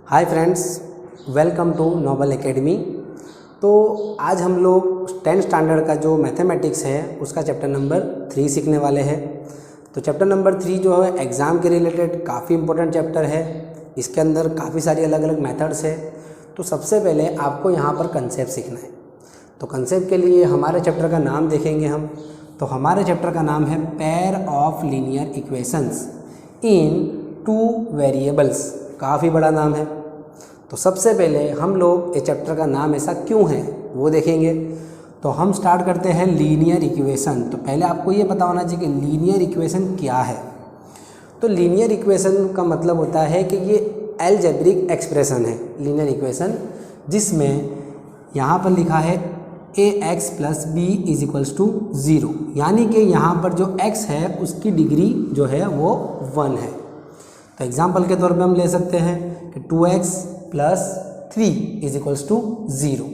Hi friends, welcome to Noble Academy. तो आज हम लोग 10th स्टैंडर्ड का जो मैथमेटिक्स है उसका चैप्टर नंबर 3 सीखने वाले हैं। तो चैप्टर नंबर 3 जो है एग्ज़ाम के रिलेटेड काफ़ी इंपॉर्टेंट चैप्टर है। इसके अंदर काफ़ी सारी अलग अलग मेथड्स है। तो सबसे पहले आपको यहाँ पर कंसेप्ट सीखना है। तो कंसेप्ट के लिए हमारे चैप्टर का नाम देखेंगे हम। तो हमारे चैप्टर का नाम है pair of linear equations in 2 variables. काफ़ी बड़ा नाम है। तो सबसे पहले हम लोग इस चैप्टर का नाम ऐसा क्यों है वो देखेंगे। तो हम स्टार्ट करते हैं लीनियर इक्वेशन। तो पहले आपको ये पता होना चाहिए कि लीनियर इक्वेशन क्या है। तो लीनियर इक्वेशन का मतलब होता है कि ये अलजेब्रिक एक्सप्रेशन है लीनियर इक्वेशन, जिसमें यहाँ पर लिखा है ax + b = 0, यानी कि यहाँ पर जो x है उसकी डिग्री जो है वो 1 है। तो एग्जाम्पल के तौर पे हम ले सकते हैं कि 2x + 3 = 0।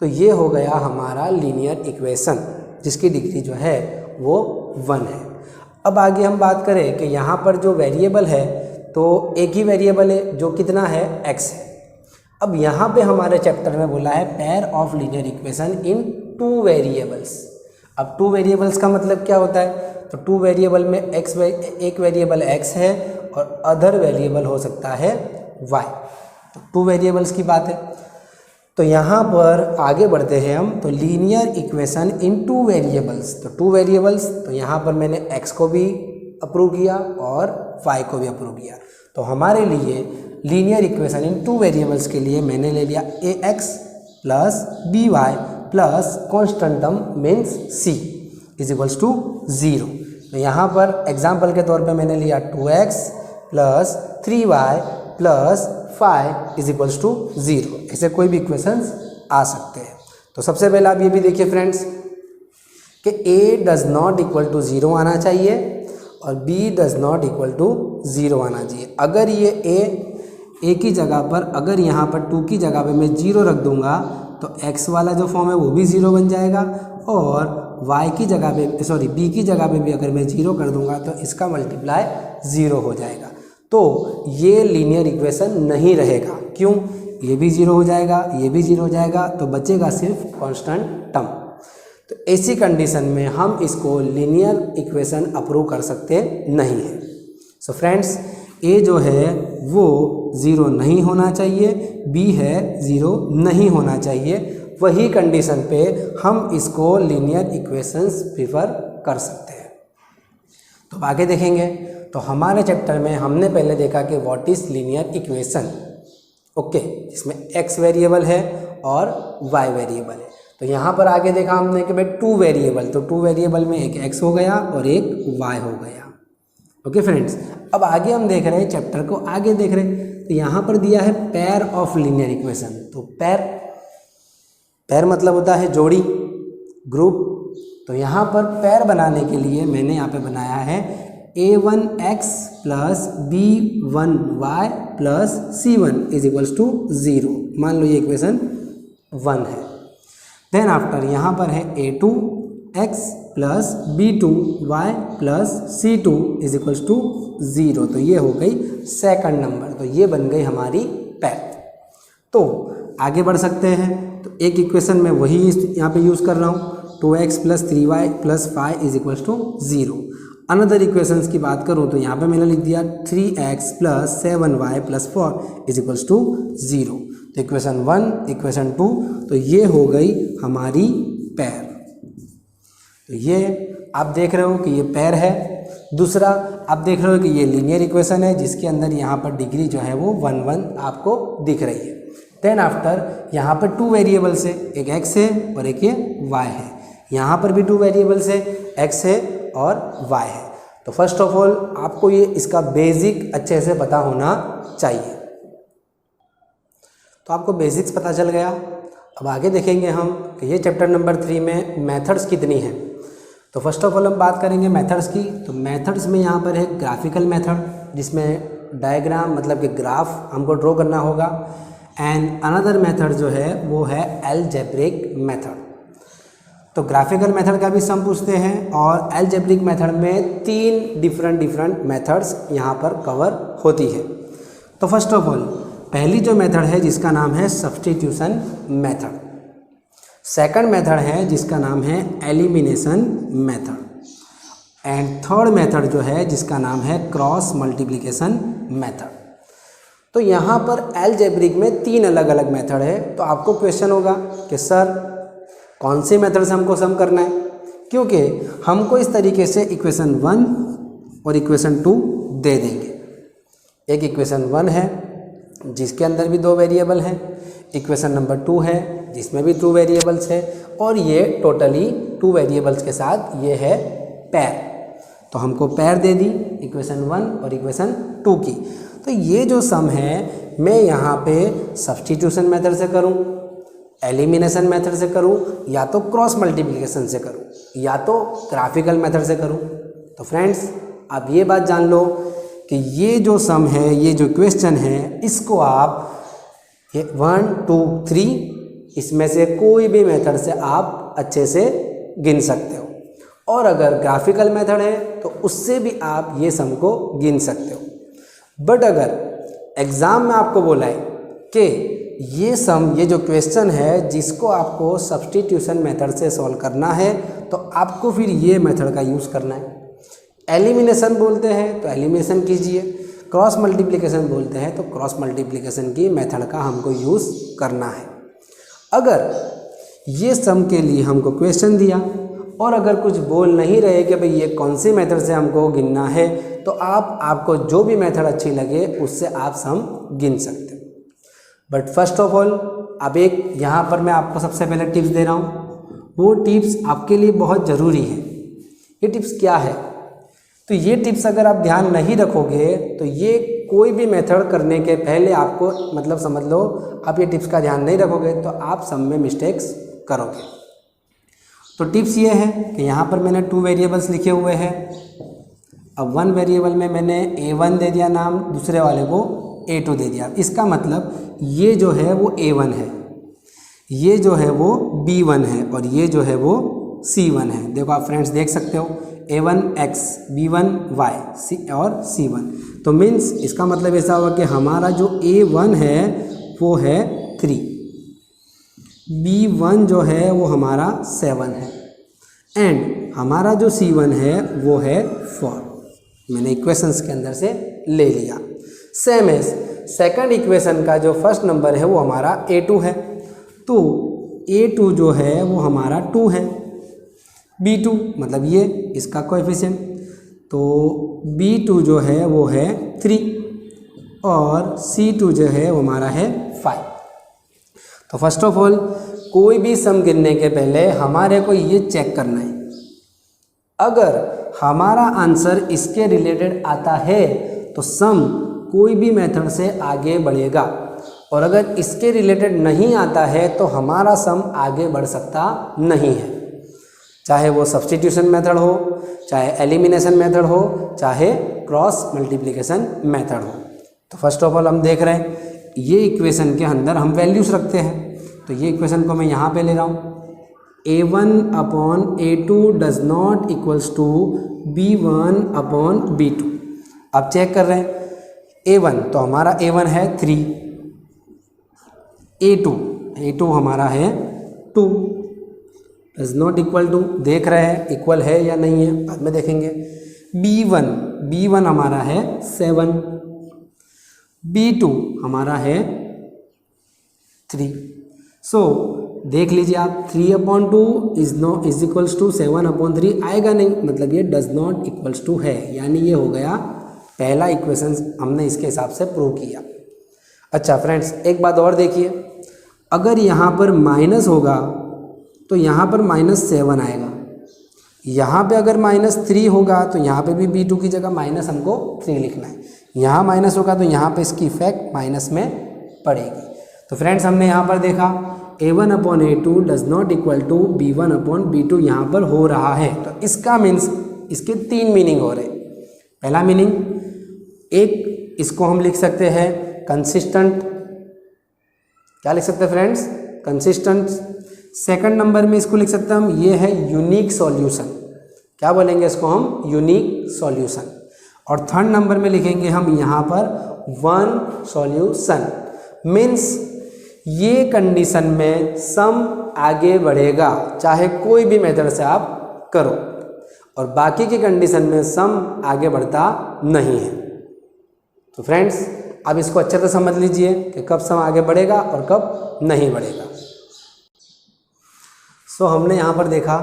तो ये हो गया हमारा लीनियर इक्वेशन जिसकी डिग्री जो है वो 1 है। अब आगे हम बात करें कि यहाँ पर जो वेरिएबल है तो एक ही वेरिएबल है जो कितना है, x है। अब यहाँ पे हमारे चैप्टर में बोला है pair of linear equation in 2 variables. अब 2 वेरिएबल्स का मतलब क्या होता है? तो 2 वेरिएबल में एक वेरिएबल x है और अदर वेरिएबल हो सकता है y। तो 2 वेरिएबल्स की बात है। तो यहाँ पर आगे बढ़ते हैं हम। तो लीनियर इक्वेशन इन 2 वेरिएबल्स। तो 2 वेरिएबल्स, तो यहाँ पर मैंने x को भी अप्रूव किया और y को भी अप्रूव किया। तो हमारे लिए लीनियर इक्वेशन इन 2 वेरिएबल्स के लिए मैंने ले लिया ax + by plus constant term means c = 0। तो यहाँ पर एग्जाम्पल के तौर पे मैंने लिया 2x + 3y + 5 = 0। ऐसे कोई भी इक्वेशंस आ सकते हैं। तो सबसे पहले आप ये भी देखिए फ्रेंड्स कि a does not = 0 आना चाहिए और b does not = 0 आना चाहिए। अगर ये a की जगह पर, अगर यहाँ पर 2 की जगह पे मैं 0 रख दूंगा तो x वाला जो फॉर्म है वो भी 0 बन जाएगा और y की जगह पे, b की जगह पे भी अगर मैं 0 कर दूंगा तो इसका मल्टीप्लाई 0 हो जाएगा। तो ये लीनियर इक्वेशन नहीं रहेगा। क्यों? ये भी 0 हो जाएगा, ये भी 0 हो जाएगा, तो बचेगा सिर्फ कांस्टेंट टर्म। तो ऐसी कंडीशन में हम इसको लीनियर इक्वेशन अप्रूव कर सकते नहीं है। सो फ्रेंड्स, ए जो है वो 0 नहीं होना चाहिए, बी है 0 नहीं होना चाहिए। वही कंडीशन पे हम इसको लीनियर इक्वेशंस प्रीफर कर सकते हैं। तो आगे देखेंगे। तो हमारे चैप्टर में हमने पहले देखा कि what is linear equation, okay, जिसमें x वेरिएबल है और y वेरिएबल है। तो यहाँ पर आगे देखा हमने कि भाई 2 वेरिएबल, तो 2 वेरिएबल में एक x हो गया और एक y हो गया। ओके फ्रेंड्स, अब आगे हम देख रहे हैं चैप्टर को, आगे देख रहे हैं। तो यहाँ पर दिया है पेयर ऑफ लीनियर इक्वेशन। तो पेयर मतलब होता है जोड़ी, ग्रुप। तो यहाँ पर पेयर बनाने के लिए मैंने यहाँ पे बनाया है a1x + b1y + c1 = 0। मान लो ये इक्वेशन 1 है। देन आफ्टर यहाँ पर है a2x + b2y + c2 = 0। तो ये हो गई सेकंड नंबर। तो ये बन गई हमारी पेयर। तो आगे बढ़ सकते हैं। तो एक इक्वेशन में वही यहाँ पे यूज़ कर रहा हूँ, 2x + 3y + 5 = 0। अनदर इक्वेशंस की बात करूँ तो यहाँ पे मैंने लिख दिया 3x + 7y + 4 = 0। तो इक्वेशन 1, इक्वेशन 2, तो ये हो गई हमारी पेयर। तो ये आप देख रहे हो कि ये पेयर है। दूसरा आप देख रहे हो कि ये लीनियर इक्वेशन है जिसके अंदर यहाँ पर डिग्री जो है वो 1 1 आपको दिख रही है। देन आफ्टर यहाँ पर 2 वेरिएबल्स है, एक x है और एक ये y है। यहाँ पर भी 2 वेरिएबल्स है, x है और y है। तो फर्स्ट ऑफ ऑल आपको ये इसका बेसिक अच्छे से पता होना चाहिए। तो आपको बेसिक्स पता चल गया। अब आगे देखेंगे हम कि ये चैप्टर नंबर 3 में मेथड्स कितनी हैं। तो फर्स्ट ऑफ ऑल हम बात करेंगे मेथड्स की। तो मेथड्स में यहाँ पर है ग्राफिकल मेथड, जिसमें डायग्राम मतलब कि ग्राफ हमको ड्रॉ करना होगा। एंड अनदर मेथड जो है वो है अलजेब्रिक मेथड। तो ग्राफिकल मेथड का भी सम पूछते हैं और अलजेब्रिक मेथड में 3 डिफरेंट मेथड्स यहाँ पर कवर होती है। तो फर्स्ट ऑफ ऑल पहली जो मेथड है जिसका नाम है सब्स्टिट्यूशन मेथड, सेकंड मेथड है जिसका नाम है elimination method, and third method जो है जिसका नाम है क्रॉस मल्टीप्लिकेशन मेथड। तो यहाँ पर अलजेब्रिक में 3 अलग अलग मेथड है। तो आपको क्वेश्चन होगा कि सर कौन सी मेथड से हमको सम करना है, क्योंकि हमको इस तरीके से इक्वेशन 1 और इक्वेशन 2 दे देंगे। एक इक्वेशन 1 है जिसके अंदर भी 2 वेरिएबल हैं, इक्वेशन नंबर 2 है जिसमें भी 2 वेरिएबल्स है, और ये टोटली 2 वेरिएबल्स के साथ ये है पैर। तो हमको पैर दे दी इक्वेशन 1 और इक्वेशन 2 की। तो ये जो सम है मैं यहाँ पे सब्स्टिट्यूशन मेथड से करूँ, एलिमिनेशन मेथड से करूँ, या तो क्रॉस मल्टीप्लिकेशन से करूँ, या तो ग्राफिकल मेथड से करूँ। तो फ्रेंड्स आप ये बात जान लो कि ये जो सम है, ये जो क्वेश्चन है, इसको आप ये 1 2 3 इसमें से कोई भी मेथड से आप अच्छे से गिन सकते हो, और अगर ग्राफिकल मेथड है तो उससे भी आप ये सम को गिन सकते हो। बट अगर एग्ज़ाम में आपको बोला है कि ये सम, ये जो क्वेश्चन है जिसको आपको सब्स्टिट्यूशन मेथड से सॉल्व करना है, तो आपको फिर ये मेथड का यूज़ करना है। एलिमिनेशन बोलते हैं तो एलिमिनेशन कीजिए, क्रॉस मल्टीप्लिकेशन बोलते हैं तो क्रॉस मल्टीप्लिकेशन की मेथड का हमको यूज़ करना है। अगर ये सम के लिए हमको क्वेश्चन दिया और अगर कुछ बोल नहीं रहे कि भाई ये कौन सी मेथड से हमको गिनना है, तो आपको जो भी मेथड अच्छी लगे उससे आप सम गिन सकते हो। बट फर्स्ट ऑफ ऑल अब एक यहाँ पर मैं आपको सबसे पहले टिप्स दे रहा हूँ, वो टिप्स आपके लिए बहुत ज़रूरी है। ये टिप्स क्या है? तो ये टिप्स अगर आप ध्यान नहीं रखोगे तो ये कोई भी मेथड करने के पहले आपको, मतलब समझ लो आप ये टिप्स का ध्यान नहीं रखोगे तो आप सम में मिस्टेक्स करोगे। तो टिप्स ये है कि यहाँ पर मैंने 2 वेरिएबल्स लिखे हुए हैं। अब 1 वेरिएबल में मैंने A1 दे दिया नाम, दूसरे वाले को A2 दे दिया। इसका मतलब ये जो है वो A1 है, ये जो है वो B1 है, और ये जो है वो C1 है। देखो आप फ्रेंड्स देख सकते हो, A1 X, B1 Y, C और C1। तो मीन्स इसका मतलब ऐसा हुआ कि हमारा जो A1 है वो है 3, B1 जो है वो हमारा 7 है, एंड हमारा जो C1 है वो है 4। मैंने इक्वेशंस के अंदर से ले लिया। सेम एज सेकंड इक्वेशन का जो फर्स्ट नंबर है वो हमारा A2 है, तो A2 जो है वो हमारा 2 है। B2 मतलब ये इसका कोएफिशिएंट, तो B2 जो है वो है 3, और C2 जो है वो हमारा है 5। तो फर्स्ट ऑफ ऑल कोई भी सम गिनने के पहले हमारे को ये चेक करना है, अगर हमारा आंसर इसके रिलेटेड आता है तो सम कोई भी मेथड से आगे बढ़ेगा, और अगर इसके रिलेटेड नहीं आता है तो हमारा सम आगे बढ़ सकता नहीं है। चाहे वो सब्स्टिट्यूशन मेथड हो, चाहे एलिमिनेशन मेथड हो, चाहे क्रॉस मल्टीप्लिकेशन मेथड हो। तो फर्स्ट ऑफ ऑल हम देख रहे हैं ये इक्वेशन के अंदर हम वैल्यूज़ रखते हैं। तो ये इक्वेशन को मैं यहाँ पे ले रहा हूँ, A1 upon A2 does not equals to B1 upon B2। अब चेक कर रहे हैं A1, तो हमारा A1 है 3, A2 हमारा है 2, डज नॉट इक्वल टू, देख रहे हैं इक्वल है या नहीं है, बाद में देखेंगे। B1 हमारा है 7, B2 हमारा है 3। सो देख लीजिए आप, 3/2 इज इक्वल्स टू 7/3 आएगा नहीं, मतलब ये डज नॉट इक्वल्स टू है, यानी ये हो गया पहला इक्वेशन हमने इसके हिसाब से प्रूव किया। अच्छा फ्रेंड्स एक बात और देखिए, अगर यहाँ पर माइनस होगा तो यहाँ पर -7 आएगा, यहाँ पे अगर -3 होगा तो यहाँ पे भी B2 की जगह माइनस हमको 3 लिखना है, यहाँ माइनस होगा तो यहाँ पे इसकी इफेक्ट माइनस में पड़ेगी। तो फ्रेंड्स हमने यहाँ पर देखा A1 upon A2 does not equal to B1 upon B2 यहाँ पर हो रहा है। तो इसका मीन्स इसके 3 मीनिंग हो रहे। पहला मीनिंग, एक इसको हम लिख सकते हैं कंसिस्टेंट, क्या लिख सकते हैं फ्रेंड्स, कंसिस्टेंट। सेकंड नंबर में इसको लिख सकते हैं हम, ये है यूनिक सॉल्यूशन, क्या बोलेंगे इसको हम, यूनिक सॉल्यूशन। और थर्ड नंबर में लिखेंगे हम यहाँ पर वन सॉल्यूशन। मीन्स ये कंडीशन में सम आगे बढ़ेगा चाहे कोई भी मेथड से आप करो, और बाकी की कंडीशन में सम आगे बढ़ता नहीं है। तो फ्रेंड्स अब इसको अच्छे से समझ लीजिए कि कब सम आगे बढ़ेगा और कब नहीं बढ़ेगा। सो हमने यहाँ पर देखा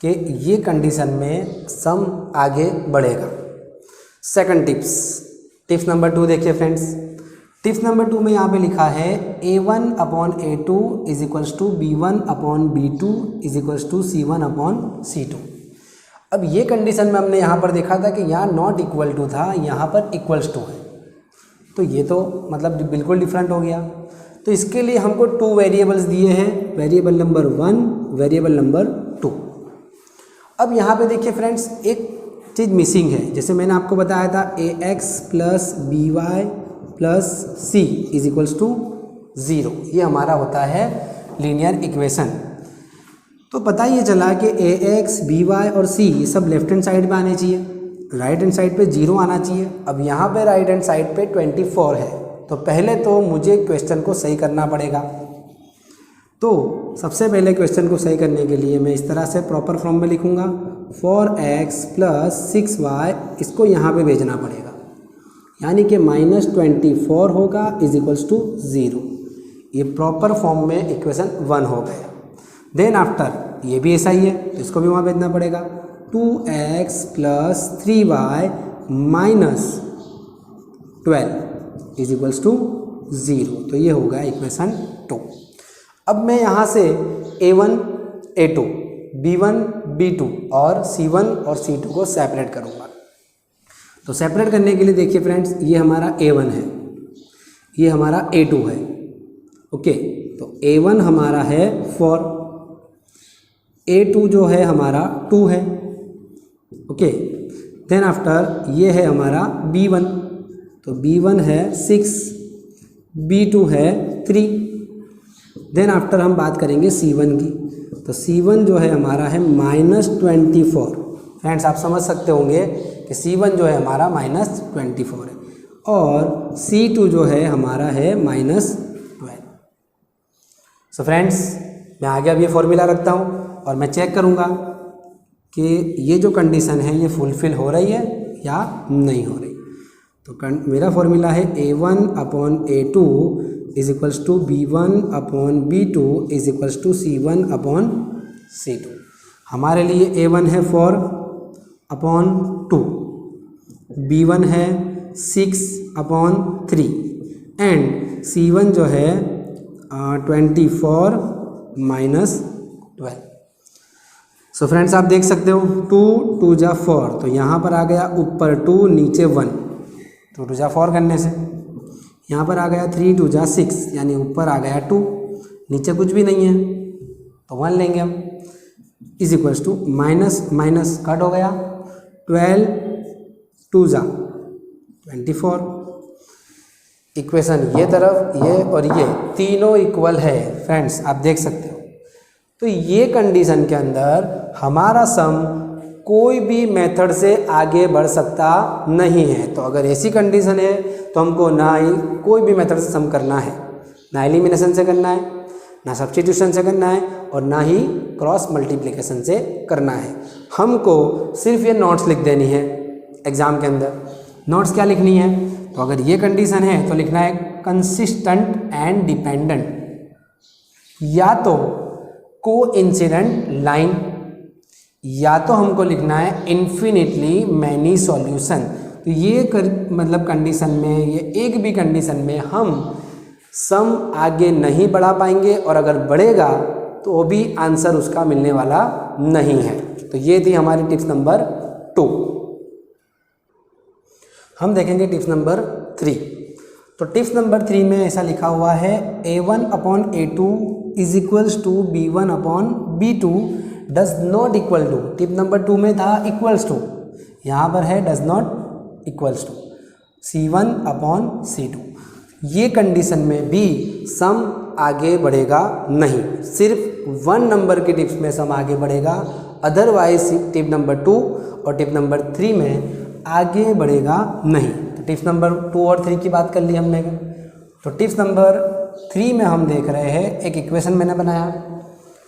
कि ये कंडीशन में सम आगे बढ़ेगा। सेकंड टिप्स नंबर 2 देखिए फ्रेंड्स। टिप्स नंबर 2 में यहाँ पे लिखा है A1/A2 is equals to B1/B2 is equals to C1/C2। अब ये कंडीशन में हमने यहाँ पर देखा था कि यहाँ नॉट इक्वल टू था, यहाँ पर इक्वल्स टू है, तो ये तो मतलब बिल्कुल डिफरेंट हो गया। तो इसके लिए हमको 2 वेरिएबल्स दिए हैं, वेरिएबल नंबर 1, वेरिएबल नंबर 2। अब यहाँ पे देखिए फ्रेंड्स एक चीज़ मिसिंग है। जैसे मैंने आपको बताया था AX plus BY plus C is equals to 0, ये हमारा होता है लीनियर इक्वेशन। तो पता ये चला कि AX, BY और C सब लेफ्ट हैंड साइड पे आने चाहिए, राइट हैंड साइड पे 0 आना चाहिए। अब यहाँ पे राइट हैंड साइड पे 24 है, तो पहले तो मुझे क्वेश्चन को सही करना पड़ेगा। तो सबसे पहले क्वेश्चन को सही करने के लिए मैं इस तरह से प्रॉपर फॉर्म में लिखूँगा 4x प्लस 6y, इसको यहाँ पे भेजना पड़ेगा, यानी कि -24 होगा इज इक्वल्स टू 0। ये प्रॉपर फॉर्म में इक्वेशन 1 हो गया। देन आफ्टर ये भी ऐसा ही है, तो इसको भी वहाँ भेजना पड़ेगा 2x plus 3y minus 12 is equals to 0, तो ये होगा इक्वेशन 2। अब मैं यहाँ से A1, A2, B1, B2 और C1 और C2 को सेपरेट करूँगा। तो सेपरेट करने के लिए देखिए फ्रेंड्स, ये हमारा A1 है, ये हमारा A2 है। ओके, तो A1 हमारा है 4, A2 जो है हमारा 2 है। ओके, देन आफ्टर ये है हमारा B1, तो B1 है 6, B2 है 3। देन आफ्टर हम बात करेंगे C1 की, तो C1 जो है हमारा है -24। फ्रेंड्स आप समझ सकते होंगे कि C1 जो है हमारा -24 है, और C2 जो है हमारा है -12। सो फ्रेंड्स मैं आगे अब ये फॉर्मूला रखता हूँ और मैं चेक करूँगा कि ये जो कंडीशन है ये फुलफ़िल हो रही है या नहीं हो रही। तो मेरा फॉर्मूला है A1/A2 is equals to B1/B2 is equals to C1/C2। हमारे लिए A1 है 4/2, B1 है 6/3 एंड C1 जो है 24 माइनस 12। सो फ्रेंड्स आप देख सकते हो 2 2 जा 4, तो यहाँ पर आ गया ऊपर 2 नीचे 1, तो 2 जा 4 करने से यहाँ पर आ गया 3 2 जा 6, यानी ऊपर आ गया 2, नीचे कुछ भी नहीं है तो 1 लेंगे हम, is equals to minus minus cut हो गया, 12 2 जा 24। इक्वेशन ये तरफ ये और ये तीनों इक्वल है फ्रेंड्स, आप देख सकते हो। तो ये कंडीशन के अंदर हमारा सम कोई भी मेथड से आगे बढ़ सकता नहीं है। तो अगर ऐसी कंडीशन है तो हमको ना ही कोई भी मेथड से सम करना है, ना एलिमिनेशन से करना है, ना सब्स्टिट्यूशन से करना है, और ना ही क्रॉस मल्टीप्लिकेशन से करना है। हमको सिर्फ ये नोट्स लिख देनी है एग्ज़ाम के अंदर। नोट्स क्या लिखनी है? तो अगर ये कंडीशन है तो लिखना है कंसिस्टेंट एंड डिपेंडेंट, या तो कोइंसिडेंट लाइन, या तो हमको लिखना है इन्फिनिटली मैनी सॉल्यूशन। तो ये मतलब कंडीशन में, ये एक भी कंडीशन में हम सम आगे नहीं बढ़ा पाएंगे, और अगर बढ़ेगा तो वो भी आंसर उसका मिलने वाला नहीं है। तो ये थी हमारी टिप्स नंबर 2। हम देखेंगे टिप्स नंबर 3। तो टिप्स नंबर 3 में ऐसा लिखा हुआ है A1/A2 is equals to B1/B2 does not equal to. Tip number 2 में था इक्वल्स टू, यहाँ पर है does not equals to C1/C2। ये कंडीशन में भी सम आगे बढ़ेगा नहीं, सिर्फ 1 नंबर के टिप्स में सम आगे बढ़ेगा, अदरवाइज टिप नंबर 2 और टिप नंबर 3 में आगे बढ़ेगा नहीं। तो टिप्स नंबर 2 और 3 की बात कर ली हमने। तो टिप्स नंबर 3 में हम देख रहे हैं, एक इक्वेशन मैंने बनाया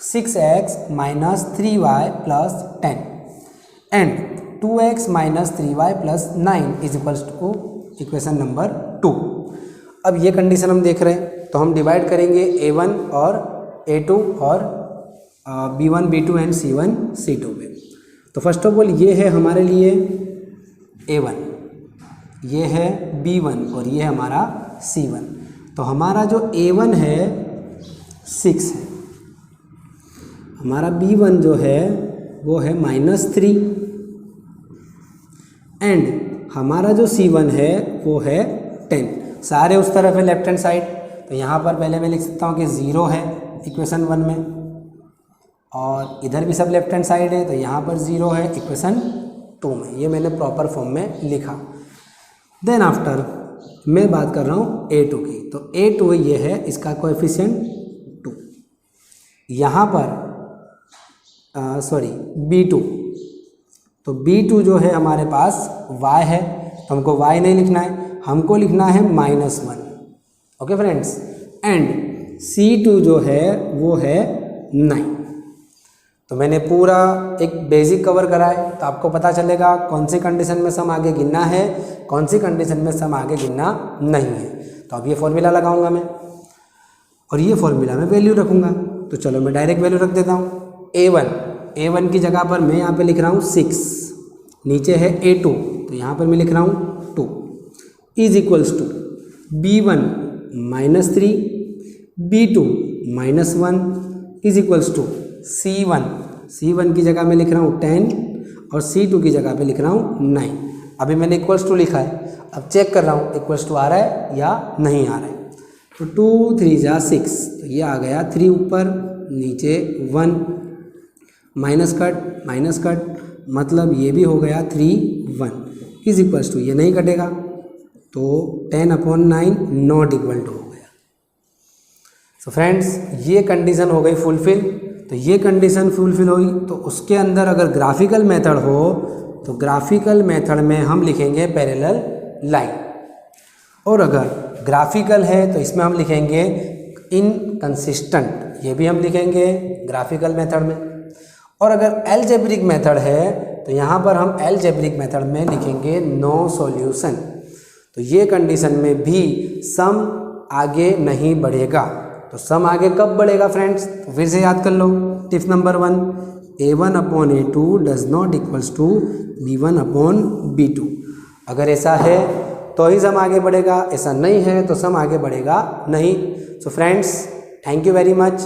6x minus 3y plus 10 and 2x minus 3y plus 9 is equals to equation number 2। अब ये कंडीशन हम देख रहे हैं, तो हम डिवाइड करेंगे A1 और A2 और B1 B2 and C1 C2 में। तो फर्स्ट ऑफ ऑल ये है हमारे लिए A1, ये है B1 और ये है हमारा C1। तो हमारा जो A1 है 6 है, हमारा B1 जो है वो है -3 एंड हमारा जो C1 है वो है 10। सारे उस तरफ है लेफ्ट हैंड साइड, तो यहाँ पर पहले मैं लिख सकता हूँ कि 0 है इक्वेशन 1 में, और इधर भी सब लेफ्ट हैंड साइड है, तो यहाँ पर 0 है इक्वेशन 2 में। ये मैंने प्रॉपर फॉर्म में लिखा। देन आफ्टर मैं बात कर रहा हूँ A2 की, तो A2 ये है, इसका कोएफिशिएंट 2। यहाँ पर B2, तो B2 जो है हमारे पास y है, तो हमको y नहीं लिखना है, हमको लिखना है -1। ओके फ्रेंड्स, एंड C2 जो है वो है 9। तो मैंने पूरा एक बेसिक कवर करा है, तो आपको पता चलेगा कौन सी कंडीशन में सम आगे गिनना है, कौन सी कंडीशन में सम आगे गिनना नहीं है। तो अब ये फॉर्मूला लगाऊंगा मैं, और ये फॉर्मूला में वैल्यू रखूंगा। तो चलो मैं डायरेक्ट वैल्यू रख देता हूँ। A1 की जगह पर मैं यहाँ पे लिख रहा हूँ 6, नीचे है A2, तो यहाँ पर मैं लिख रहा हूँ 2 is equals to B1 -3 B2 -1 is equals to C1 की जगह मैं लिख रहा हूँ 10 और C2 की जगह पे लिख रहा हूँ 9। अभी मैंने इक्वल्स टू लिखा है, अब चेक कर रहा हूँ इक्वल्स टू आ रहा है या नहीं आ रहा है। तो 2 3 जा 6, तो ये आ गया 3 ऊपर, नीचे 1, माइनस कट, मतलब ये भी हो गया 3 1 इज इक्वल्स टू, ये नहीं कटेगा, तो 10/9 नॉट इक्वल टू हो गया। सो फ्रेंड्स, ये कंडीशन हो गई फुलफिल। तो ये कंडीशन फुलफिल हुई, तो उसके अंदर अगर ग्राफिकल मेथड हो, तो ग्राफिकल मेथड में हम लिखेंगे पैरेलल लाइन, और अगर ग्राफिकल है तो इसमें हम लिखेंगे इनकंसिस्टेंट, ये भी हम लिखेंगे ग्राफिकल मेथड में। और अगर अलजेब्रिक मेथड है तो यहाँ पर हम अलजेब्रिक मेथड में लिखेंगे नो सॉल्यूशन। तो ये कंडीशन में भी सम आगे नहीं बढ़ेगा। तो सम आगे कब बढ़ेगा फ्रेंड्स? तो फिर से याद कर लो tips number 1, A1/A2 does not equals to B1/B2। अगर ऐसा है तो ही सम आगे बढ़ेगा, ऐसा नहीं है तो सम आगे बढ़ेगा नहीं। So friends, thank you very much.